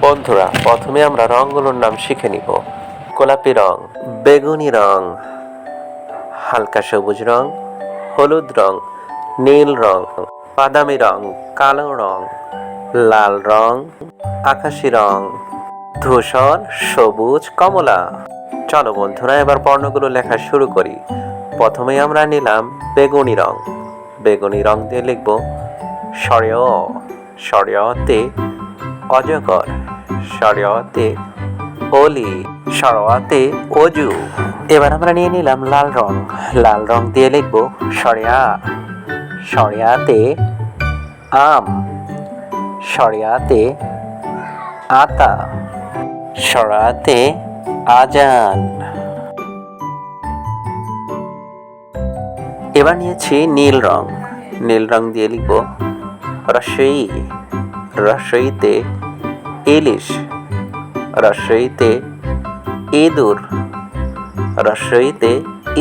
বন্ধুরা, প্রথমে আমরা রঙগুলোর নাম শিখে নিব। গোলাপি রং, বেগুনি রং, হালকা সবুজ রং, হলুদ রং, নীল রং, বাদামি রং, কালো রং, লাল রং, আকাশি রং, ধূসর, সবুজ, কমলা। চলো বন্ধুরা, এবার বর্ণগুলো লেখা শুরু করি। প্রথমে আমরা নিলাম বেগুনি রং। বেগুনি রং দিয়ে লিখব সরেয়, সরেয়তে অজগর, সরেয়তে অলি, সরোয়াতে অজু। এবার আমরা নিয়ে নিলাম লাল রং। লাল রং দিয়ে লিখব সরেয়া, সরেয়াতে আম, সরেয়াতে আতা, সরাতে আজান। এবার নিয়েছি নীল রং। নীল রং দিয়ে লিখব রসই, রসইতে ইলিশ, রসইতে ইঁদুর, রসইতে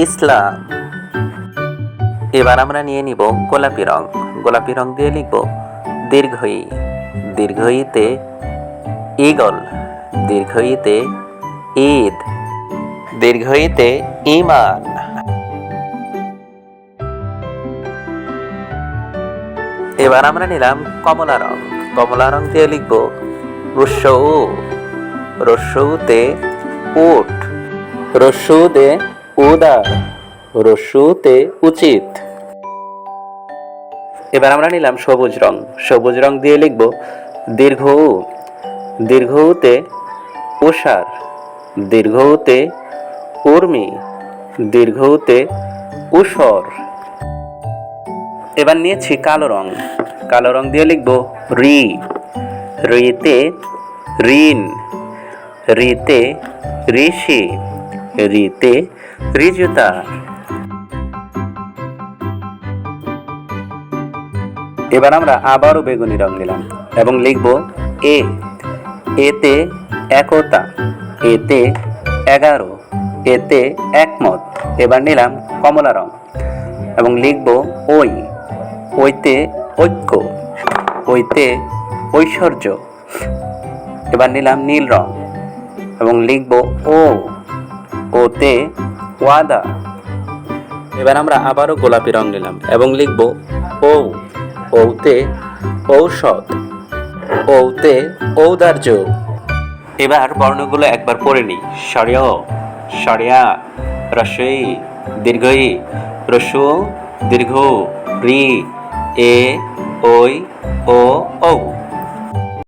ইসলাম। এবার আমরা নিয়ে নিব গোলাপি রং। গোলাপি রং দিয়ে লিখব দীর্ঘই, দীর্ঘইতে ঈগল, দীর্ঘইতে ঈদ, দীর্ঘইতে ঈমান। এবার আমরা নিলাম কমলা রং। কমলা রং দিয়ে লিখব রস্যৌ, রস্যৌতে উট, রস্যুতে উদার, রস্যুতে উচিত। এবার আমরা নিলাম সবুজ রং। সবুজ রং দিয়ে লিখব দীর্ঘ, দীর্ঘতে উষার, দীর্ঘতে উর্মি, দীর্ঘতে উষর। এবার নিয়েছি কালো রং। কালো রং দিয়ে লিখব রি, রিতে ঋণ, রিতে ঋষি, রিতে ঋজুতা। এবার আমরা আবারও বেগুনি রং নিলাম এবং লিখব এ, এতে একতা, এতে 11, এতে একমত। এবার নিলাম কমলা রং এবং লিখব ওই, ওইতে ঐক্য, ওইতে ঐশ্বর্য। এবার নিলাম নীল রং এবং লিখব ও, ওতে ওয়াদা। এবার আমরা আবারও গোলাপি রং নিলাম এবং লিখব ও, ওতে ঔষধ, ওতে ঔদার্য। এবার বর্ণগুলো একবার পড়ে নিই। সরেয়, সরেয়া, রসই, দীর্ঘই, রস্যু, দীর্ঘ, রি, এ, ওই, ও, ঔ।